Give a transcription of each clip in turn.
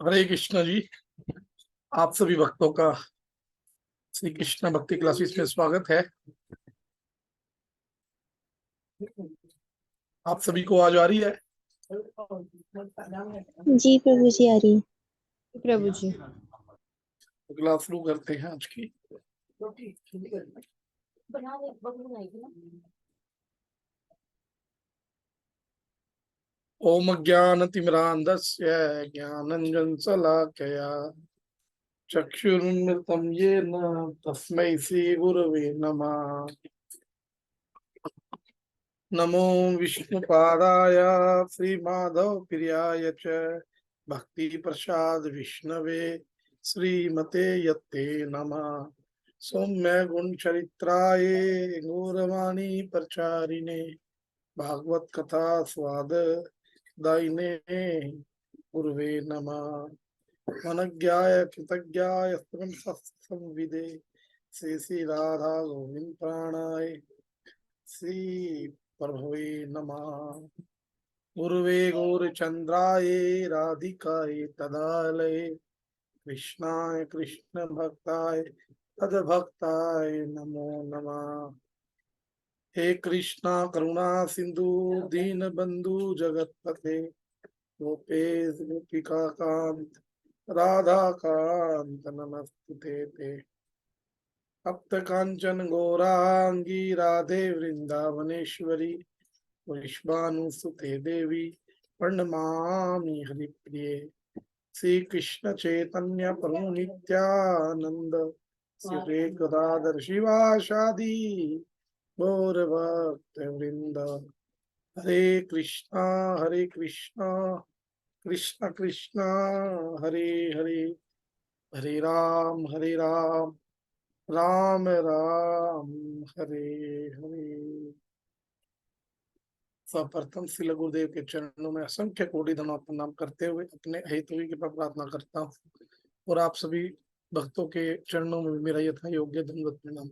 हरे कृष्णा जी। आप सभी भक्तों का श्री कृष्ण भक्ति क्लासेस में स्वागत है। आप सभी को आवाज आ रही है? जी प्रभु जी, आ रही है। प्रभु जी। तो क्लास शुरू करते हैं आज की। ओम ज्ञानतिमिरान्धस्य ज्ञानाञ्जनशलाकया चक्षुरुन्मिलितं येन तस्मै श्रीगुरवे नमः। नमो विष्णुपादाय श्रीमाधवप्रियाय च भक्तिप्रसाद विष्णवे श्रीमते यत्ते नमः। सौम्य गुणचरित्राय गौरवाणी प्रचारिणे भागवत कथा स्वाद दायिने गुरुवे नमः। मनज्ञाय कृतज्ञाय संविदे श्री राधा गोविंद प्राणाय श्री प्रभवे नमः। गुरुवे गौरचंद्राय राधिकाय तदालये कृष्णाय कृष्ण भक्ताय तद्भक्ताय नमो नमः। हे कृष्णा करुणा सिंधु दीन बंधु जगतपते गोपेश गोपिका कांत राधा कांत नमस्ते ते। भक्त कांचन गौरांगी राधे वृंदावनेश्वरी वैश्वानुसुते देवी प्रणमामि हरिप्रिये। श्री कृष्ण चैतन्य प्रभु नित्यानंद श्री गदाधर शिवासादि गौर भक्त वृंद। हरे कृष्णा कृष्ण कृष्ण हरे हरे, हरे राम राम राम हरे हरे। सर्वप्रथम श्री गुरुदेव के चरणों में असंख्य कोटि धन्यवाद प्रणाम करते हुए अपने हितवी की प्रार्थना करता हूँ और आप सभी भक्तों के चरणों में मेरा यथा योग्य धन्यवाद प्रणाम।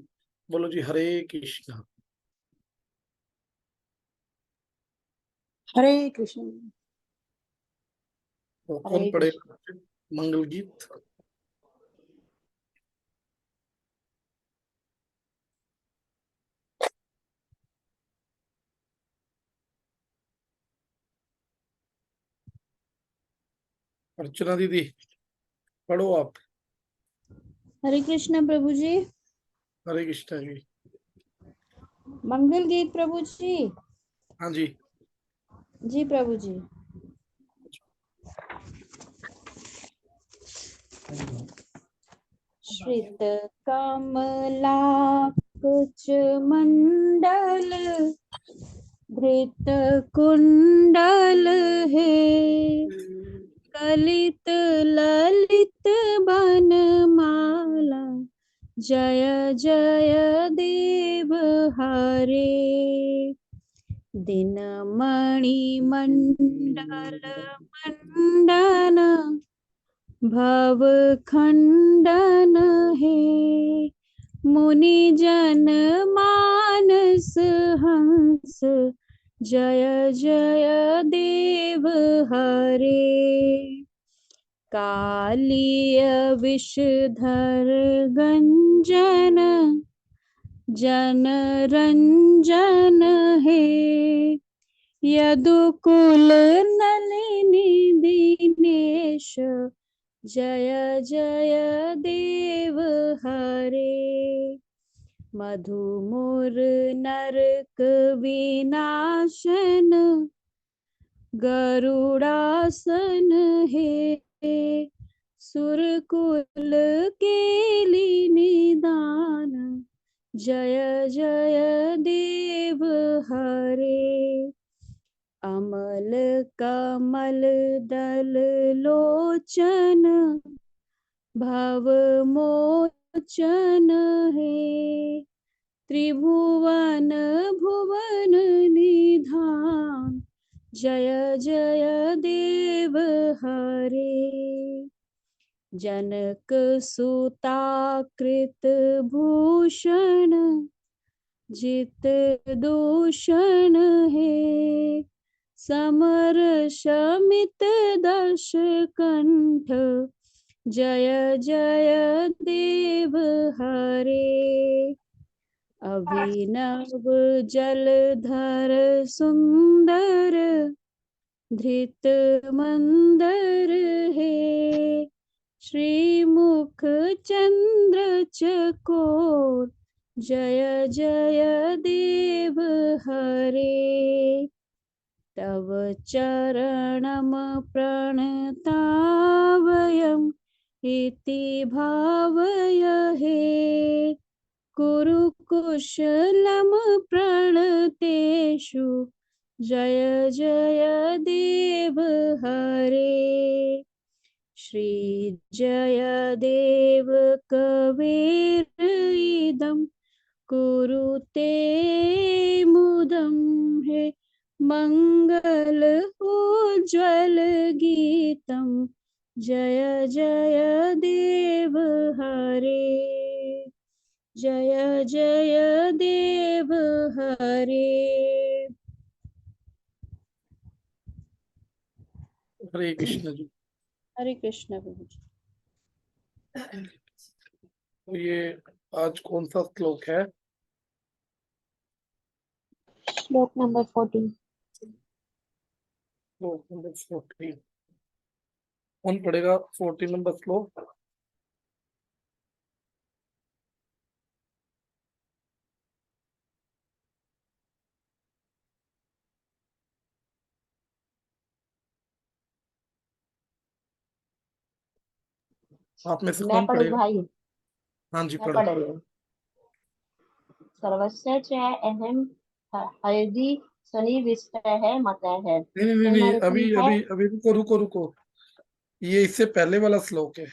बोलो जी हरे कृष्णा। हरे कृष्ण। तो कौन पढ़ेगा मंगल गीत? अर्चना दीदी पढ़ो आप। हरे कृष्ण प्रभु जी। हरे कृष्णा जी। मंगल गीत प्रभु जी। हाँ जी जी प्रभु जी। श्रित कमला कुच मंडल धृत कुंडल है कलित ललित बनमाला जय जय देव हरे। दिनमणि मंडल मंडन भव खंडन है मुनि जन मानस हंस जय जय देव हरे। कालिय विषधर गंजन जन रंजन है यदुकुल नलिनी दीनेश जय जय देव हरे। मधुमुर नरक विनाशन गरुड़ासन है सुरकुल केली निदान जय जय देव हरे। अमल कमल दल लोचन भव मोचन है त्रिभुवन भुवन निधान जय जय देव हरे। जनक सुता कृत भूषण जित दूषण है समर शमित दश कंठ, जय जय देव हरे। अभिनव जलधर सुंदर, धृत मंदर है। श्रीमुख चंद्र चकोर, जय जय देव हरे। तव चरणम प्रणतावयम् इति भावयहे। कुरु कुशलम प्रणतेषु, जय जय देव हरे। श्री जय देव कबीर इदं कुरुते मुदं हे। मंगल उज्ज्वल गीतम, जय जय देव हरे। जय जय देव हरे। हरे कृष्ण जी। हरे कृष्ण प्रभु जी। तो ये आज कौन सा श्लोक है? श्लोक नंबर 14। श्लोक नंबर 14। कौन पढ़ेगा 14 नंबर श्लोक? आप में से मैं कौन पढ़ू पढ़ेगा? भाई, हाँ जी, मैं पढ़ो। पढ़ रही हूँ। सर्वस्य च अहम हृदि सन्निविष्टः मतः। नहीं नहीं नहीं नहीं, अभी किमर्थं है? अभी अभी रुको रुको रुको, ये इससे पहले वाला श्लोक है।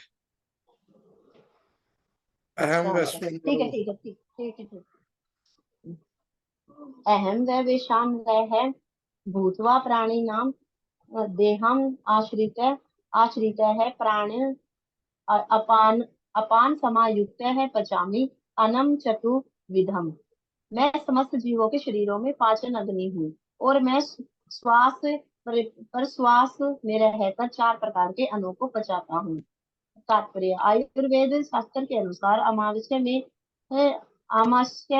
अहम अच्छा अच्छा, वैष्णव ठीक है ठीक है ठीक ठीक है ठीक। अहम व विषामदः भूत्वा प्राणिनां देहम आश्रित है प्राण अपान अपान समायुक्त है पचामी अनम चतुर्विधम। मैं समस्त जीवों के शरीरों में पाचन अग्नि हूँ और मैं श्वास पर श्वास में रहकर 4 प्रकार के अन्नों को पचाता हूँ। तात्पर्य, आयुर्वेद शास्त्र के अनुसार अमावस्या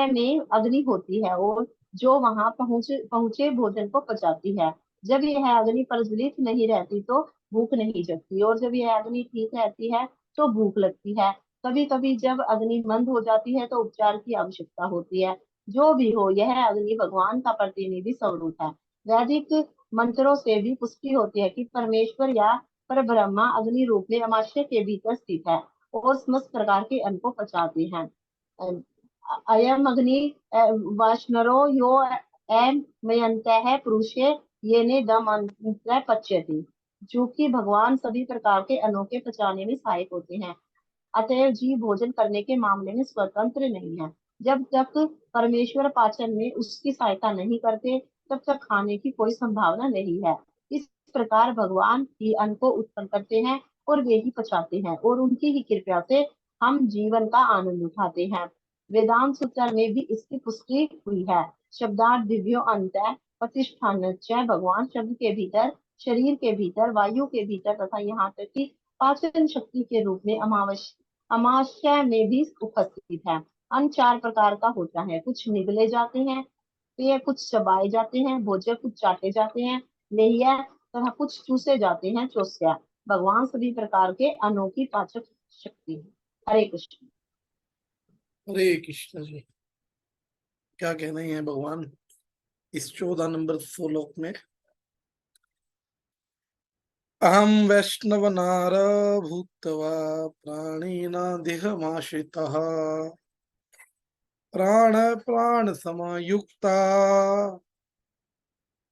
में अग्नि होती है और जो वहां पहुंचे भोजन को पचाती है। जब यह अग्नि प्रज्वलित नहीं रहती तो भूख नहीं जगती, और जब यह अग्नि ठीक रहती है तो भूख लगती है। कभी कभी जब अग्नि मंद हो जाती है तो उपचार की आवश्यकता होती है। जो भी हो, यह अग्नि भगवान का प्रतिनिधि स्वरूप है। वैदिक मंत्रों से भी पुष्टि होती है कि परमेश्वर या पर ब्रह्मा अग्नि रूप में अमाशय के भीतर स्थित है और समस्त प्रकार के अन्न को पचाते हैं। अयम अग्नि वाष्णरो यो एम मयंतः पुरुषे येने दम अंतर पच्यति। जो कि भगवान सभी प्रकार के अन्नों के पचाने में सहायक होते हैं। अतएव जीव भोजन करने के मामले में स्वतंत्र नहीं है। जब तक परमेश्वर पाचन में उसकी सहायता नहीं करते तब तक खाने की कोई संभावना नहीं है। इस प्रकार भगवान ही अन्न को उत्पन्न करते हैं और वे ही पचाते हैं, और उनकी ही कृपा से हम जीवन का आनंद उठाते हैं। वेदांत सूत्र में भी इसकी पुष्टि हुई है। शब्दार्थ दिव्यो अंत प्रतिष्ठान, भगवान शब्द के भीतर, शरीर के भीतर, वायु के भीतर तथा यहाँ तक कि पाचन शक्ति के रूप में अमाशय में भी उपस्थित है। अन्न 4 प्रकार का होता है। कुछ निगले जाते हैं, पेय कुछ चबाए जाते हैं, भोज्य कुछ चाटे जाते हैं, लेह्य तथा कुछ चूसे जाते हैं, चोष्य। भगवान सभी प्रकार के अन्नों की पाचक शक्ति है। हरे कृष्ण। हरे कृष्ण जी। क्या कहना है भगवान इस 14 नंबर श्लोक में? अहम वैष्णव नार भूत्वा प्राणिनादिहमाश्रितः प्राण प्राण समायुक्ता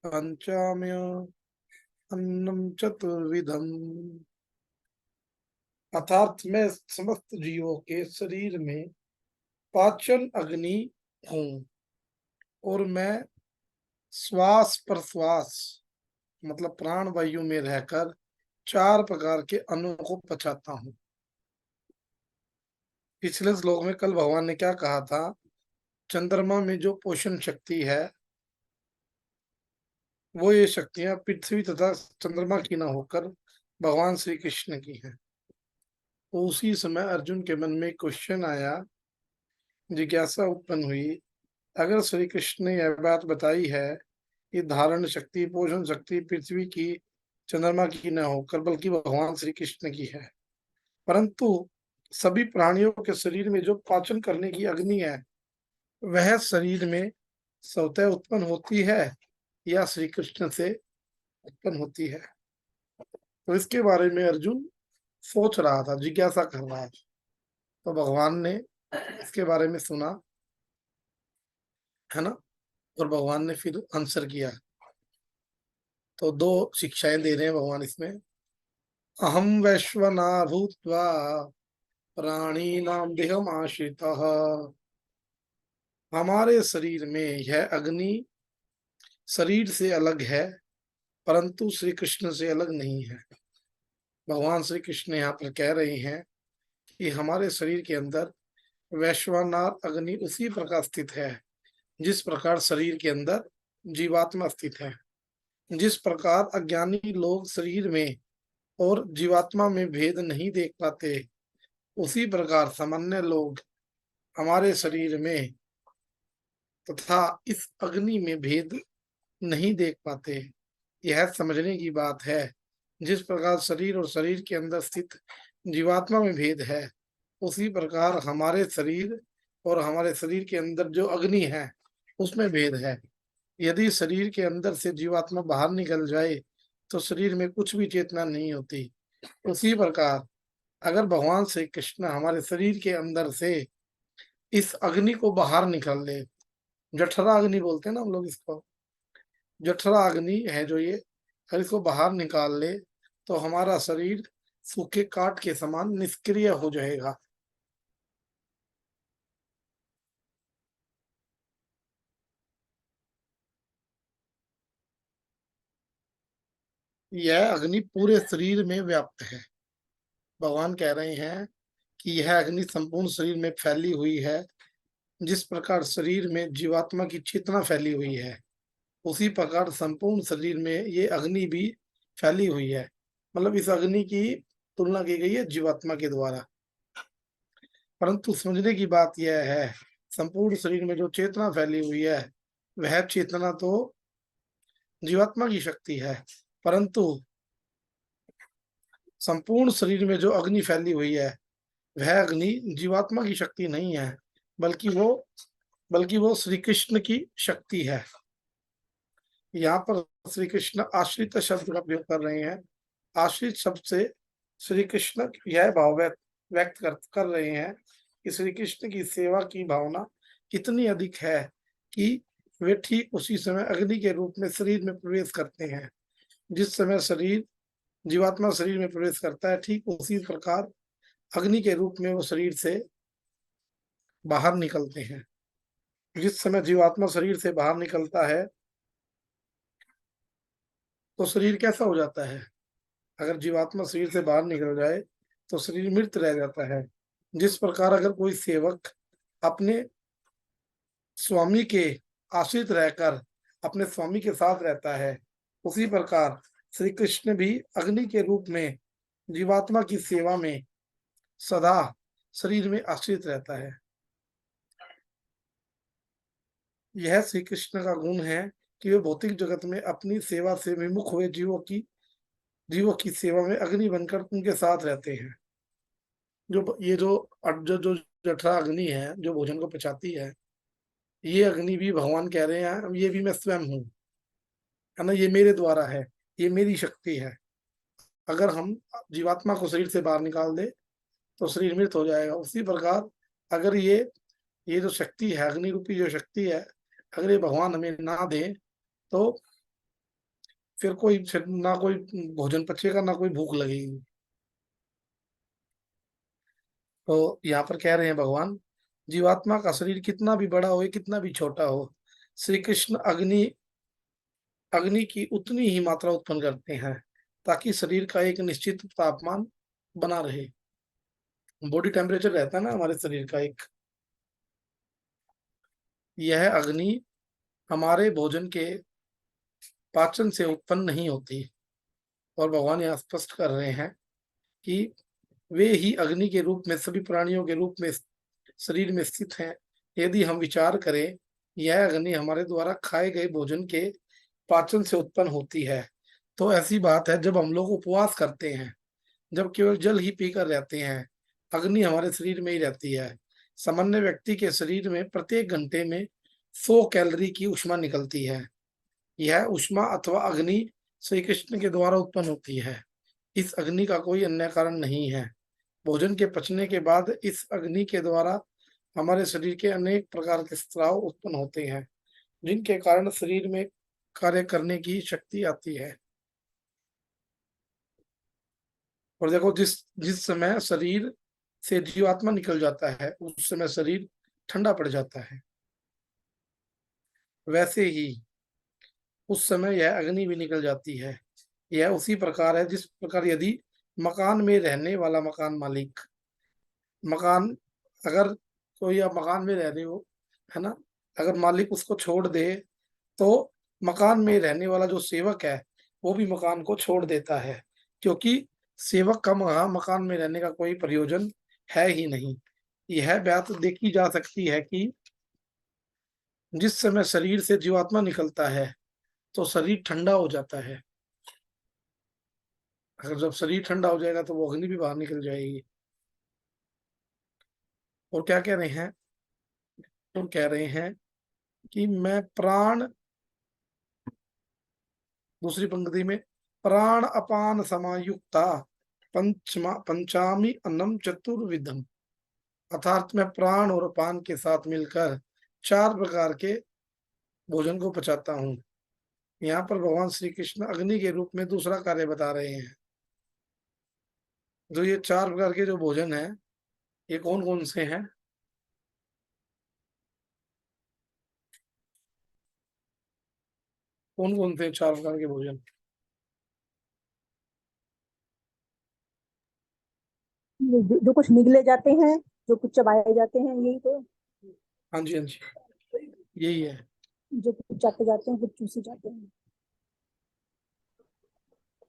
पंचाम्य अन्नम चतुर्विधम। अर्थात मैं समस्त जीवों के शरीर में पाचन अग्नि हूँ और मैं श्वास प्रश्वास मतलब प्राण वायु में रहकर 4 प्रकार के अन्नों को पचाता हूँ। पिछले श्लोक में कल भगवान ने क्या कहा था? चंद्रमा में जो पोषण शक्ति है वो ये शक्तियां पृथ्वी तथा चंद्रमा की न होकर भगवान श्री कृष्ण की हैं। तो उसी समय अर्जुन के मन में क्वेश्चन आया, जिज्ञासा उत्पन्न हुई, अगर श्री कृष्ण ने यह बात बताई है कि धारण शक्ति पोषण शक्ति पृथ्वी की चंद्रमा की न होकर बल्कि भगवान श्री कृष्ण की है, परंतु सभी प्राणियों के शरीर में जो पाचन करने की अग्नि है वह शरीर में स्वतः उत्पन्न होती है या श्री कृष्ण से उत्पन्न होती है। तो इसके बारे में अर्जुन सोच रहा था, जिज्ञासा कर रहा था। तो भगवान ने इसके बारे में सुना, है ना, और भगवान ने फिर आंसर किया। तो दो शिक्षाएं दे रहे हैं भगवान इसमें। अहम वैश्वना भूत्वा प्राणीनाम देहम आश्रितः। हमारे शरीर में यह अग्नि शरीर से अलग है, परंतु श्री कृष्ण से अलग नहीं है। भगवान श्री कृष्ण यहाँ पर कह रहे हैं कि हमारे शरीर के अंदर वैश्वानर अग्नि उसी प्रकार स्थित है जिस प्रकार शरीर के अंदर जीवात्मा स्थित है। जिस प्रकार अज्ञानी लोग शरीर में और जीवात्मा में भेद नहीं देख पाते, उसी प्रकार सामान्य लोग हमारे शरीर में तथा इस अग्नि में भेद नहीं देख पाते। यह समझने की बात है। जिस प्रकार शरीर और शरीर के अंदर स्थित जीवात्मा में भेद है, उसी प्रकार हमारे शरीर और हमारे शरीर के अंदर जो अग्नि है उसमें भेद है। यदि शरीर के अंदर से जीवात्मा बाहर निकल जाए तो शरीर में कुछ भी चेतना नहीं होती। उसी प्रकार अगर भगवान श्री कृष्ण हमारे शरीर के अंदर से इस अग्नि को बाहर निकाल ले, जठरा अग्नि बोलते हैं ना हम लोग इसको, जठरा अग्नि है जो ये, अगर इसको बाहर निकाल ले तो हमारा शरीर सूखे काठ के समान निष्क्रिय हो जाएगा। यह अग्नि पूरे शरीर में व्याप्त है। भगवान कह रहे हैं कि यह अग्नि संपूर्ण शरीर में फैली हुई है। जिस प्रकार शरीर में जीवात्मा की चेतना फैली हुई है, उसी प्रकार संपूर्ण शरीर में ये अग्नि भी फैली हुई है। मतलब इस अग्नि की तुलना की गई है जीवात्मा के द्वारा। परंतु समझने की बात यह है, संपूर्ण शरीर में जो चेतना फैली हुई है वह चेतना तो जीवात्मा की शक्ति है, परंतु संपूर्ण शरीर में जो अग्नि फैली हुई है वह अग्नि जीवात्मा की शक्ति नहीं है, बल्कि वो श्री कृष्ण की शक्ति है। यहाँ पर श्री कृष्ण आश्रित शब्द का प्रयोग कर रहे हैं। आश्रित शब्द से श्री कृष्ण यह भाव व्यक्त कर रहे हैं कि श्री कृष्ण की सेवा की भावना इतनी अधिक है कि वे ठीक उसी समय अग्नि के रूप में शरीर में प्रवेश करते हैं। जिस समय जीवात्मा शरीर में प्रवेश करता है, ठीक उसी प्रकार अग्नि के रूप में वो शरीर से बाहर निकलते हैं। जिस समय जीवात्मा शरीर से बाहर निकलता है तो शरीर कैसा हो जाता है? अगर जीवात्मा शरीर से बाहर निकल जाए तो शरीर मृत रह जाता है। जिस प्रकार अगर कोई सेवक अपने स्वामी के आश्रित रहकर अपने स्वामी के साथ रहता है, उसी प्रकार श्री कृष्ण भी अग्नि के रूप में जीवात्मा की सेवा में सदा शरीर में आश्रित रहता है। यह श्री कृष्ण का गुण है कि वे भौतिक जगत में अपनी सेवा से विमुख हुए जीवों की सेवा में अग्नि बनकर उनके साथ रहते हैं। जो जठरा अग्नि है जो भोजन को पचाती है, ये अग्नि भी भगवान कह रहे हैं ये भी मैं स्वयं हूँ, है ना, ये मेरे द्वारा है, ये मेरी शक्ति है। अगर हम जीवात्मा को शरीर से बाहर निकाल दे तो शरीर मृत हो जाएगा। उसी प्रकार अगर ये जो शक्ति है, अग्नि रूपी जो शक्ति है, अगर ये भगवान हमें ना दे तो फिर ना कोई भोजन पचेगा, ना कोई भूख लगेगी। तो यहाँ पर कह रहे हैं भगवान, जीवात्मा का शरीर कितना भी बड़ा हो कितना भी छोटा हो, श्री कृष्ण अग्नि की उतनी ही मात्रा उत्पन्न करते हैं ताकि शरीर का एक निश्चित तापमान बना रहे। बॉडी टेम्परेचर रहता है ना हमारे शरीर का एक, यह अग्नि हमारे भोजन के पाचन से उत्पन्न नहीं होती। और भगवान यहाँ स्पष्ट कर रहे हैं कि वे ही अग्नि के रूप में सभी प्राणियों के रूप में शरीर में स्थित हैं। यदि हम विचार करें, यह अग्नि हमारे द्वारा खाए गए भोजन के पाचन से उत्पन्न होती है। तो ऐसी बात है, जब हम लोग उपवास करते हैं, जब केवल जल ही पीकर रहते हैं, अग्नि हमारे शरीर में ही रहती है। सामान्य व्यक्ति के शरीर में प्रत्येक घंटे में 100 कैलोरी की ऊष्मा निकलती है। यह ऊष्मा अथवा अग्नि श्री कृष्ण के द्वारा उत्पन्न होती है। इस अग्नि का कोई अन्य कारण नहीं है। भोजन के पचने के बाद इस अग्नि के द्वारा हमारे शरीर के अनेक प्रकार के स्राव उत्पन्न होते हैं, जिनके कारण शरीर में कार्य करने की शक्ति आती है। और देखो, जिस जिस समय शरीर से जीवात्मा निकल जाता है, उस समय शरीर ठंडा पड़ जाता है। वैसे ही उस समय यह अग्नि भी निकल जाती है। यह उसी प्रकार है जिस प्रकार यदि मकान में रहने वाला मकान मालिक, मकान अगर कोई आप मकान में रह रहे हो, है ना, अगर मालिक उसको छोड़ दे, तो मकान में रहने वाला जो सेवक है वो भी मकान को छोड़ देता है, क्योंकि सेवक का मकान में रहने का कोई प्रयोजन है ही नहीं। यह बात देखी जा सकती है कि जिस समय शरीर से जीवात्मा निकलता है तो शरीर ठंडा हो जाता है। अगर जब शरीर ठंडा हो जाएगा तो वो अग्नि भी बाहर निकल जाएगी। और क्या कह रहे हैं? तो कह रहे हैं कि मैं प्राण, दूसरी पंक्ति में, प्राण अपान समायुक्ता पंचामी अन्नम चतुर्विधम, अर्थात मैं प्राण और अपान के साथ मिलकर 4 प्रकार के भोजन को पचाता हूँ। यहाँ पर भगवान श्री कृष्ण अग्नि के रूप में दूसरा कार्य बता रहे हैं। जो ये 4 प्रकार के जो भोजन है, ये कौन कौन से हैं? कौन कौन से 4 प्रकार के भोजन? जो कुछ निगले जाते हैं, जो कुछ चबाए जाते हैं, यही तो। हाँ जी, हाँ जी, यही है। जो कुछ चाटे जाते हैं, कुछ चूसे जाते हैं।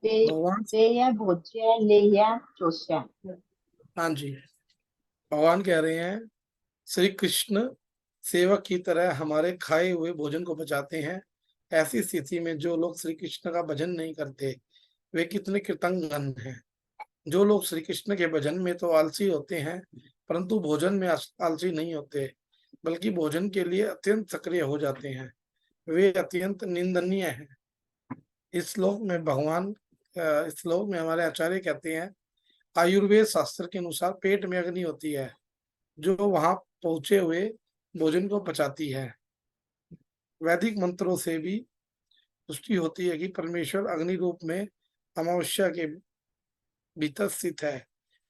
भगवान, पेय भोज्य लेह्य चोष्य। हाँ जी, भगवान कह रहे हैं श्री कृष्ण सेवक की तरह हमारे खाए हुए भोजन को पचाते हैं। ऐसी स्थिति में जो लोग श्री कृष्ण का भजन नहीं करते, वे कितने कृतज्ञ हैं। जो लोग श्री कृष्ण के भजन में तो आलसी होते हैं, परंतु भोजन में आलसी नहीं होते, बल्कि भोजन के लिए अत्यंत सक्रिय हो जाते हैं, वे अत्यंत निंदनीय हैं। इस श्लोक में इस श्लोक में हमारे आचार्य कहते हैं, आयुर्वेद शास्त्र के अनुसार पेट में अग्नि होती है, जो वहां पहुंचे हुए भोजन को पचाती है। वैदिक मंत्रों से भी पुष्टि होती है कि परमेश्वर अग्नि रूप में अमावस्या के भीतर स्थित है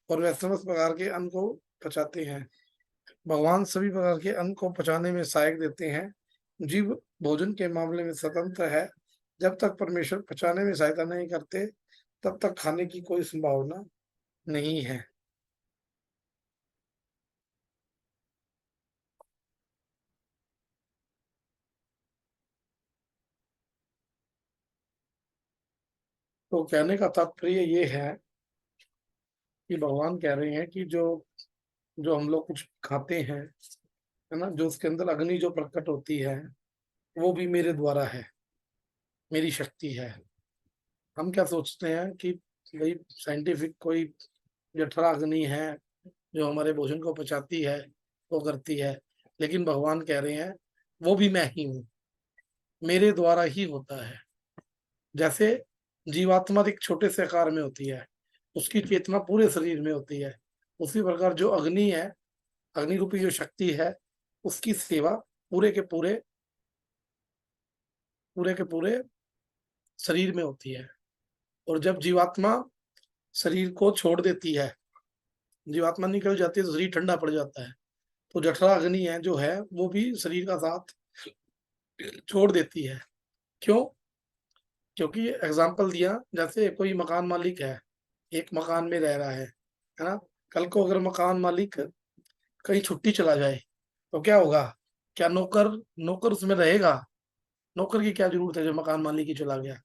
और वह समस्त प्रकार के अन्न को पचाते हैं। भगवान सभी प्रकार के अन्न को पचाने में सहायक देते हैं। जीव भोजन के मामले में स्वतंत्र है। जब तक परमेश्वर पचाने में सहायता नहीं करते, तब तक खाने की कोई संभावना नहीं है। तो कहने का तात्पर्य ये है कि भगवान कह रहे हैं कि जो जो हम लोग कुछ खाते हैं, है ना, जो उसके अंदर अग्नि जो प्रकट होती है, वो भी मेरे द्वारा है, मेरी शक्ति है। हम क्या सोचते हैं कि भाई साइंटिफिक कोई जठरा अग्नि है जो हमारे भोजन को पचाती है, वो करती है, लेकिन भगवान कह रहे हैं वो भी मैं ही हूँ, मेरे द्वारा ही होता है। जैसे जीवात्मा एक छोटे से आकार में होती है, उसकी चेतना पूरे शरीर में होती है, उसी प्रकार जो अग्नि है, अग्नि रूपी जो शक्ति है, उसकी सेवा पूरे के पूरे शरीर में होती है। और जब जीवात्मा शरीर को छोड़ देती है, जीवात्मा निकल जाती है, तो शरीर ठंडा पड़ जाता है। तो जठरा अग्नि है जो है, वो भी शरीर का साथ छोड़ देती है। क्यों? क्योंकि एग्जाम्पल दिया, जैसे कोई मकान मालिक है, एक मकान में रह रहा है ना, कल को अगर मकान मालिक कहीं छुट्टी चला जाए तो क्या होगा? क्या नौकर नौकर उसमें रहेगा? नौकर की क्या जरूरत है, जब मकान मालिक ही चला गया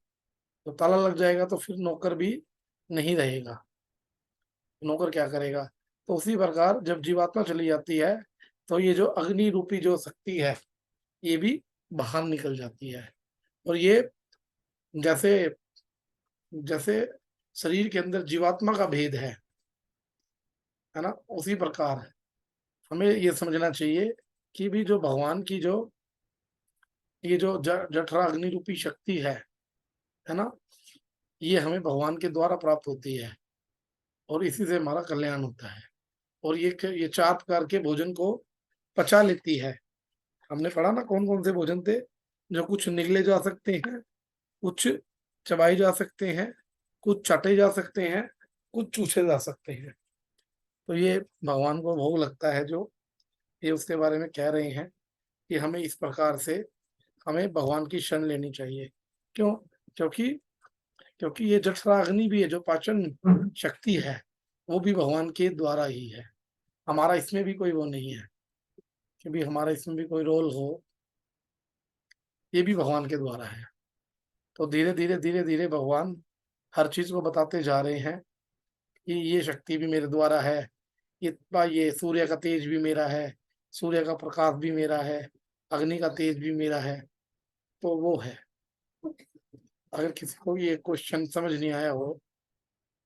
तो ताला लग जाएगा, तो फिर नौकर भी नहीं रहेगा, नौकर क्या करेगा। तो उसी प्रकार जब जीवात्मा चली जाती है तो ये जो अग्नि रूपी जो शक्ति है ये भी बाहर निकल जाती है। और ये जैसे जैसे शरीर के अंदर जीवात्मा का भेद है ना, उसी प्रकार हमें ये समझना चाहिए कि भी जो भगवान की जो ये जो जठरा अग्नि रूपी शक्ति है ना, ये हमें भगवान के द्वारा प्राप्त होती है और इसी से हमारा कल्याण होता है। और ये 4 प्रकार के भोजन को पचा लेती है। हमने पढ़ा ना कौन कौन से भोजन थे, जो कुछ निगले जा सकते हैं, कुछ चबाए जा सकते हैं, कुछ चाटे जा सकते हैं, कुछ चूसे जा सकते हैं। तो ये भगवान को भोग लगता है, जो ये उसके बारे में कह रहे हैं कि हमें इस प्रकार से हमें भगवान की शरण लेनी चाहिए। क्यों? क्योंकि क्योंकि ये जठरा अग्नि भी है, जो पाचन शक्ति है, वो भी भगवान के द्वारा ही है। हमारा इसमें भी कोई वो नहीं है कि भी हमारा इसमें भी कोई रोल हो, ये भी भगवान के द्वारा है। तो धीरे धीरे धीरे धीरे भगवान हर चीज को बताते जा रहे हैं कि ये शक्ति भी मेरे द्वारा है, ये सूर्य का तेज भी मेरा है, सूर्य का प्रकाश भी मेरा है, अग्नि का तेज भी मेरा है। तो वो है। अगर किसी को ये क्वेश्चन समझ नहीं आया हो,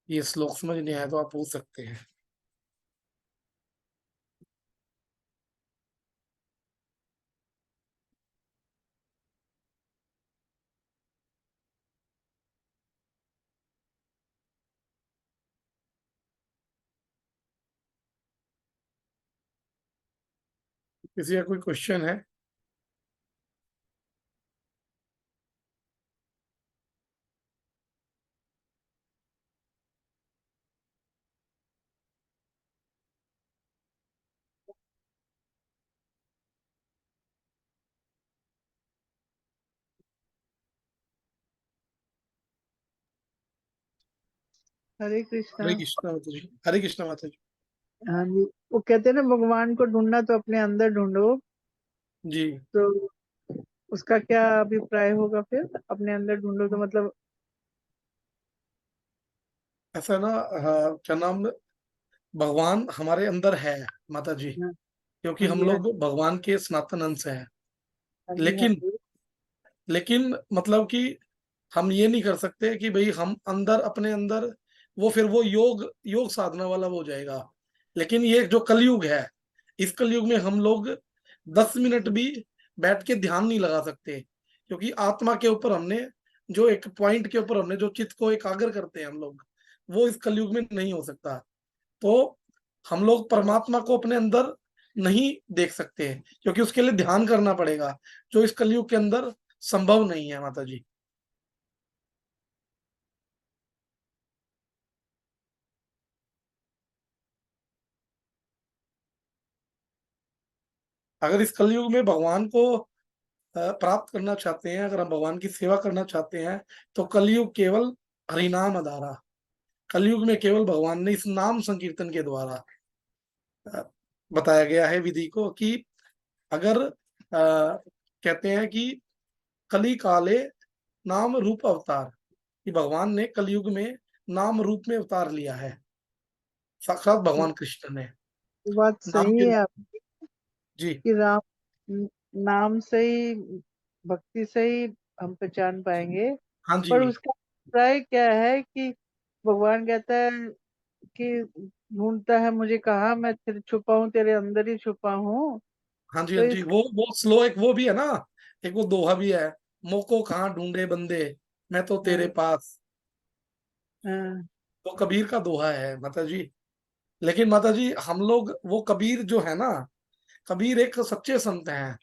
ये श्लोक समझ नहीं आया, तो आप पूछ सकते हैं। किसी का कोई क्वेश्चन है? हरे कृष्णा। हरे कृष्णा माता जी। हरे कृष्णा माता जी। हाँ जी, वो कहते हैं ना भगवान को ढूंढना तो अपने अंदर ढूंढो। जी, तो उसका क्या अभिप्राय होगा फिर, अपने अंदर ढूंढो तो मतलब? ऐसा ना, हाँ, क्या नाम, भगवान हमारे अंदर है माता जी, हाँ क्योंकि हाँ हम जी, हाँ लोग भगवान के सनातन अंश हैं। हाँ जी, हाँ लेकिन जी। लेकिन मतलब कि हम ये नहीं कर सकते कि भाई हम अंदर अपने अंदर, वो फिर वो योग योग साधना वाला वो हो जाएगा। लेकिन ये जो कलयुग है, इस कलयुग में हम लोग 10 मिनट भी बैठ के ध्यान नहीं लगा सकते, क्योंकि आत्मा के ऊपर हमने जो एक पॉइंट के ऊपर हमने जो चित्त को एकाग्र करते हैं हम लोग, वो इस कलयुग में नहीं हो सकता। तो हम लोग परमात्मा को अपने अंदर नहीं देख सकते, क्योंकि उसके लिए ध्यान करना पड़ेगा, जो इस कलयुग के अंदर संभव नहीं है माता जी। अगर इस कलयुग में भगवान को प्राप्त करना चाहते हैं, अगर हम भगवान की सेवा करना चाहते हैं, तो कलयुग केवल हरिनाम आधारा, कलयुग में केवल भगवान ने इस नाम संकीर्तन के द्वारा बताया गया है विधि को, कि अगर कहते हैं कि कली काले नाम रूप अवतार, कि भगवान ने कलयुग में नाम रूप में अवतार लिया है, साक्षात भगवान कृष्ण ने वो बात नाम सही के। है आप, जी, कि नाम से ही, भक्ति से ही हम पहचान पाएंगे। हाँ जी, पर उसका अभिप्राय क्या है कि भगवान कहता है कि ढूंढता है मुझे, कहाँ मैं तेरे छुपा हूँ, तेरे अंदर ही छुपा हूँ। हाँ जी, तो हाँ जी। इस वो स्लो एक वो भी है ना, एक वो दोहा भी है, मोको कहाँ ढूंढे बंदे, मैं तो तेरे हाँ, पास। हाँ, वो कबीर का दोहा है माता जी। लेकिन माता जी हम लोग, वो कबीर जो है ना, कबीर एक सच्चे संत हैं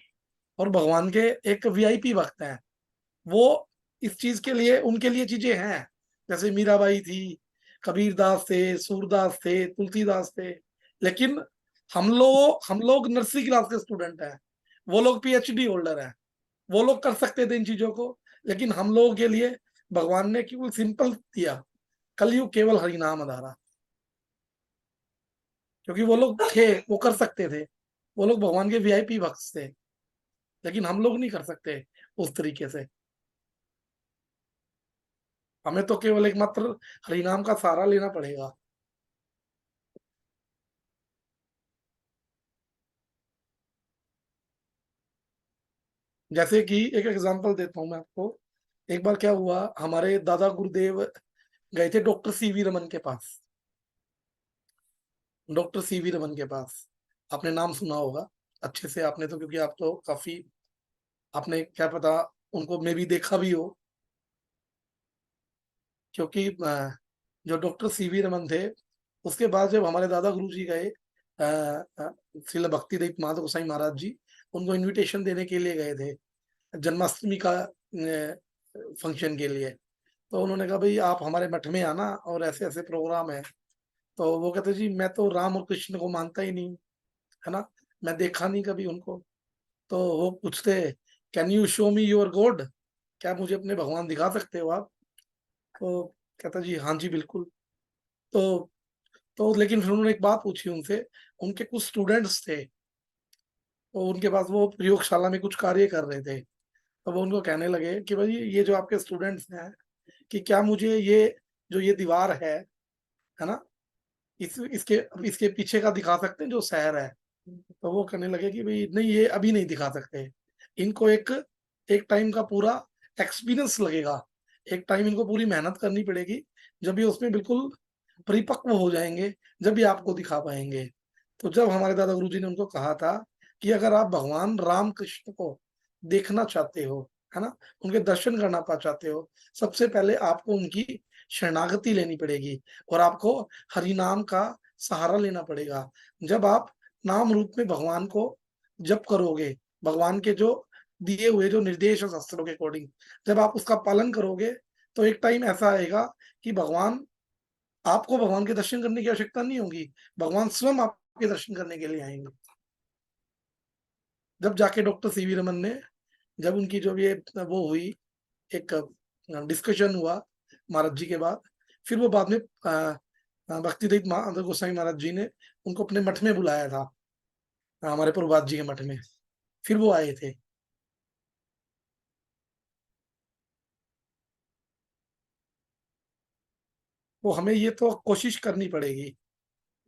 और भगवान के एक वीआईपी भक्त हैं। वो इस चीज के लिए, उनके लिए चीजें हैं, जैसे मीराबाई थी, कबीर दास थे, सूरदास थे, तुलसीदास थे। लेकिन हम लोग नर्सरी क्लास के स्टूडेंट हैं, वो लोग पीएचडी होल्डर हैं, वो लोग कर सकते थे इन चीजों को। लेकिन हम लोगों के लिए भगवान ने केवल सिंपल दिया, कलयुग केवल हरिनाम आधारा, क्योंकि वो लोग थे, वो कर सकते थे, वो लोग भगवान के वीआईपी भक्त थे। लेकिन हम लोग नहीं कर सकते। उस तरीके से। हमें तो केवल एकमात्र हरिनाम का सहारा लेना पड़ेगा। जैसे कि एक एग्जांपल देता हूं मैं आपको। एक बार क्या हुआ, हमारे दादा गुरुदेव गए थे डॉक्टर सीवी रमन के पास। डॉक्टर सीवी रमन के पास आपने नाम सुना होगा अच्छे से आपने, तो क्योंकि आप तो काफी, आपने क्या पता उनको मे भी देखा भी हो, क्योंकि जो डॉक्टर सीवी रमन थे, उसके बाद जब हमारे दादा गुरु जी गए श्रील भक्ति दीप माधव गोसाई महाराज जी उनको इनविटेशन देने के लिए गए थे जन्माष्टमी का फंक्शन के लिए। तो उन्होंने कहा भाई आप हमारे मठ में आना और ऐसे ऐसे प्रोग्राम है। तो वो कहते जी मैं तो राम और कृष्ण को मानता ही नहीं, है ना, मैं देखा नहीं कभी उनको। तो वो पूछते can you show me your God, क्या मुझे अपने भगवान दिखा सकते हो आप? तो कहता जी हाँ जी बिल्कुल। तो लेकिन फिर उन्होंने एक बात पूछी उनसे, उनके कुछ स्टूडेंट्स थे, तो उनके पास वो प्रयोगशाला में कुछ कार्य कर रहे थे। तो वो उनको कहने लगे कि भाई ये जो आपके स्टूडेंट्स हैं, कि क्या मुझे ये जो ये दीवार है ना, इसके इसके पीछे का दिखा सकते हैं जो शहर है? तो वो कहने लगे कि भाई नहीं ये अभी नहीं दिखा सकते, इनको एक एक टाइम का पूरा एक्सपीरियंस लगेगा, एक टाइम इनको पूरी मेहनत करनी पड़ेगी, जब ये उसमें बिल्कुल परिपक्व हो जाएंगे जब ये आपको दिखा पाएंगे। तो जब हमारे दादा गुरुजी ने उनको कहा था कि अगर आप भगवान राम कृष्ण को देखना चाहते हो, है ना, उनके दर्शन करना पा चाहते हो, सबसे पहले आपको उनकी शरणागति लेनी पड़ेगी और आपको हरि नाम का सहारा लेना पड़ेगा। जब आप नाम रूप में भगवान को जप करोगे, भगवान के जो दिए हुए जो निर्देश है शास्त्रों के अकॉर्डिंग, जब आप उसका पालन करोगे, तो एक टाइम ऐसा आएगा कि भगवान, आपको भगवान के दर्शन करने की आवश्यकता नहीं होगी, भगवान स्वयं आपके दर्शन करने के लिए आएंगे। जब जाके डॉक्टर सीवी रमन ने, जब उनकी जो ये वो हुई, एक डिस्कशन हुआ महाराज जी के बाद, फिर वो बाद में भक्तिदीप माधव गोसाई महाराज जी ने उनको अपने मठ में बुलाया था, हमारे प्रभुपाद जी के मठ में, फिर वो आए थे। तो हमें ये तो कोशिश करनी पड़ेगी,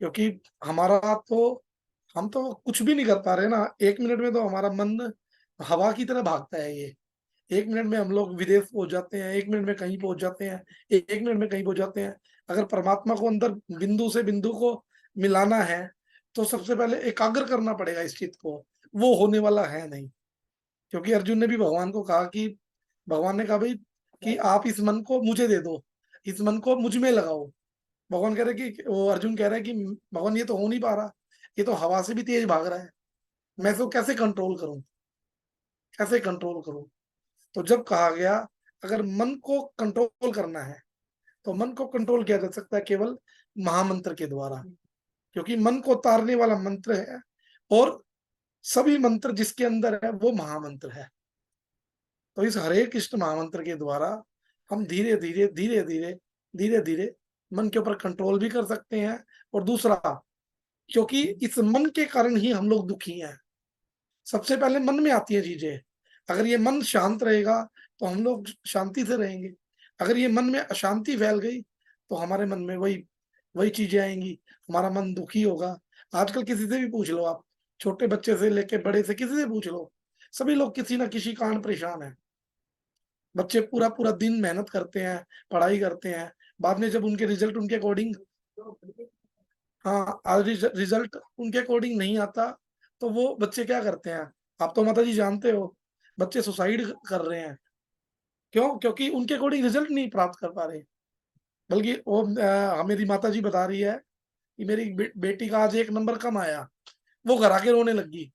क्योंकि हमारा तो, हम तो कुछ भी नहीं कर पा रहे ना। 1 मिनट में तो हमारा मन हवा की तरह भागता है ये। 1 मिनट में हम लोग विदेश पहुंच जाते हैं, 1 मिनट में कहीं पहुंच जाते हैं, 1 मिनट में कहीं पहुंच जाते हैं। अगर परमात्मा को अंदर बिंदु से बिंदु को मिलाना है, तो सबसे पहले एकाग्र करना पड़ेगा इस चित्त को, वो होने वाला है नहीं। क्योंकि अर्जुन ने भी भगवान को कहा कि, भगवान ने कहा भाई कि आप इस मन को मुझे दे दो, इस मन को मुझ में लगाओ। भगवान कह रहे कि, वो अर्जुन कह रहा है कि भगवान ये तो हो नहीं पा रहा, ये तो हवा से भी तेज भाग रहा है, मैं इसको कैसे कंट्रोल करूं, कैसे कंट्रोल करूं? तो जब कहा गया अगर मन को कंट्रोल करना है, तो मन को कंट्रोल किया जा सकता है केवल महामंत्र के द्वारा, क्योंकि मन को तारने वाला मंत्र है, और सभी मंत्र जिसके अंदर है वो महामंत्र है। तो इस हरे कृष्ण महामंत्र के द्वारा हम धीरे धीरे धीरे धीरे धीरे धीरे मन के ऊपर कंट्रोल भी कर सकते हैं। और दूसरा, क्योंकि इस मन के कारण ही हम लोग दुखी हैं। सबसे पहले मन में आती है चीजें, अगर ये मन शांत रहेगा तो हम लोग शांति से रहेंगे। अगर ये मन में अशांति फैल गई तो हमारे मन में वही वही चीजें आएंगी, हमारा मन दुखी होगा। आजकल किसी से भी पूछ लो आप, छोटे बच्चे से लेके बड़े से किसी से पूछ लो, सभी लोग किसी ना किसी कारण परेशान है। बच्चे पूरा पूरा दिन मेहनत करते हैं, पढ़ाई करते हैं, बाद में जब उनके रिजल्ट उनके अकॉर्डिंग, हाँ आज रिजल्ट उनके अकॉर्डिंग नहीं आता, तो वो बच्चे क्या करते हैं, आप तो माता जी जानते हो, बच्चे सुसाइड कर रहे हैं। क्यों? क्योंकि उनके अकॉर्डिंग रिजल्ट नहीं प्राप्त कर पा रहे। बल्कि वो मेरी माता जी बता रही है कि मेरी बेटी का आज 1 नंबर कम आया, वो घर आके रोने लगी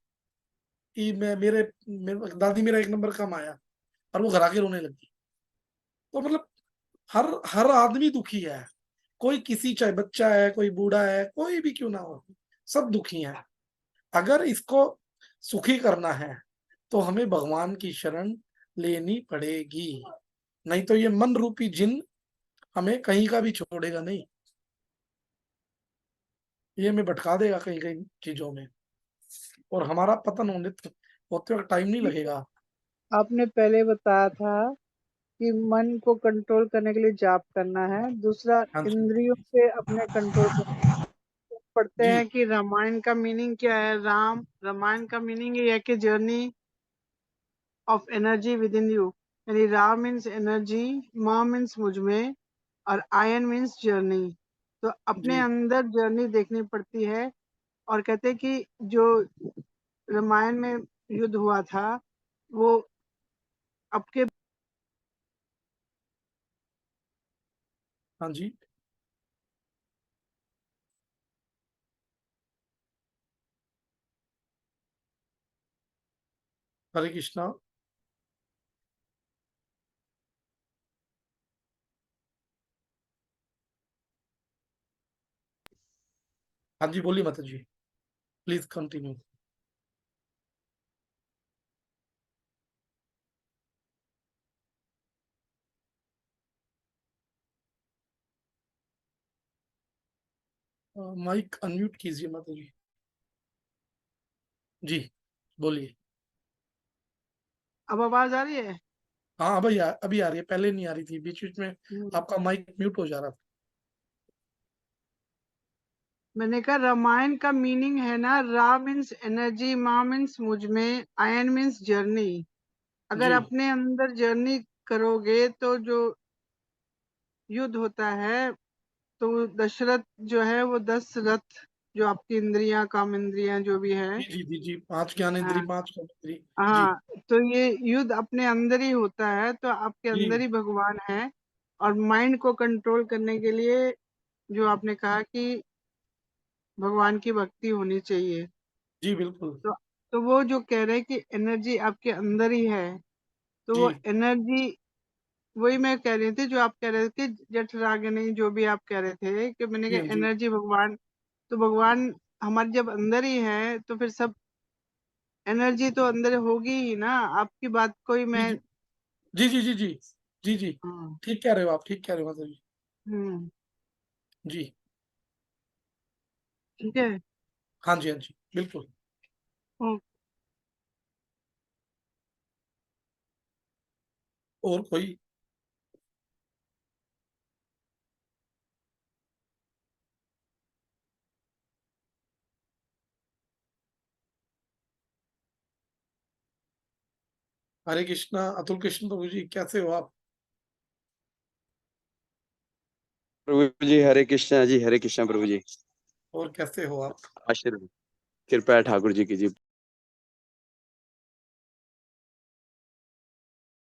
कि मेरे दादी मेरा 1 नंबर कम आया, और वो घर आके रोने लगी। तो मतलब हर हर आदमी दुखी है, कोई किसी, चाहे बच्चा है, कोई बूढ़ा है, कोई भी क्यों ना हो, सब दुखी है। अगर इसको सुखी करना है तो हमें भगवान की शरण लेनी पड़ेगी, नहीं तो ये मन रूपी जिन हमें कहीं का भी छोड़ेगा नहीं, ये हमें भटका देगा कहीं कहीं चीजों में, और हमारा पतन होते वक्त टाइम नहीं लगेगा। आपने पहले बताया था कि मन को कंट्रोल करने के लिए जाप करना है, दूसरा हाँ जी इंद्रियों पे अपने कंट्रोल पढ़ते जी हैं कि रामायण का मीनिंग क्या है। रामायण का मीनिंग ये है कि journey of energy with in you, यानी रा मीन्स एनर्जी, मा मीन्स मुझ में, और आयन मीन्स जर्नी। तो अपने जी अंदर जर्नी देखनी पड़ती है। और कहते हैं कि जो रामायण में युद्ध हुआ था वो आपके हाँ जी हरे कृष्णा। हाँ जी बोलिए माता जी, प्लीज कंटिन्यू। माइक अनम्यूट कीजिए माता जी। जी बोलिए। अब आवाज आ रही है। हाँ अभी आ रही है, पहले नहीं आ रही थी, बीच बीच में आपका माइक म्यूट हो जा रहा था। मैंने कहा रामायण का मीनिंग है ना, रा मीन्स एनर्जी, मा मीन्स मुझ में, आयन मीन्स जर्नी। अगर जी अपने अंदर जर्नी करोगे तो जो युद्ध होता है, तो दशरथ जो है वो 10 रथ, जो आपकी इंद्रियां, काम इंद्रियां जो भी है, जी 5 ज्ञानेंद्री, हाँ 5 कर्मेंद्री। जी हाँ, तो ये युद्ध अपने अंदर ही होता है। तो आपके अंदर जी ही भगवान है। और माइंड को कंट्रोल करने के लिए जो आपने कहा कि भगवान की भक्ति होनी चाहिए, जी बिल्कुल। तो वो जो कह रहे हैं कि एनर्जी आपके अंदर ही है, तो वो जी एनर्जी, वही मैं कह रही थी जो आप कह रहे थे कि जठराग्नि, जो भी आप कह रहे थे, कि मैंने जी कहा जी एनर्जी भगवान, तो भगवान हमारे जब अंदर ही है तो फिर सब एनर्जी तो अंदर होगी ही ना। आपकी बात कोई जी मैं, जी जी जी जी जी जी जी हाँ, ठीक कह रहे हो आप, ठीक कह रहे हो माता जी। हम्म, जी ठीक है। हाँ जी बिल्कुल। ओ, और कोई? हरे कृष्णा अतुल कृष्ण प्रभु जी, कैसे हो आप? प्रभु जी हरे कृष्णा जी, हरे कृष्णा प्रभु जी। और कैसे हो आप? आशीर्वाद कृपया ठाकुर जी की जी।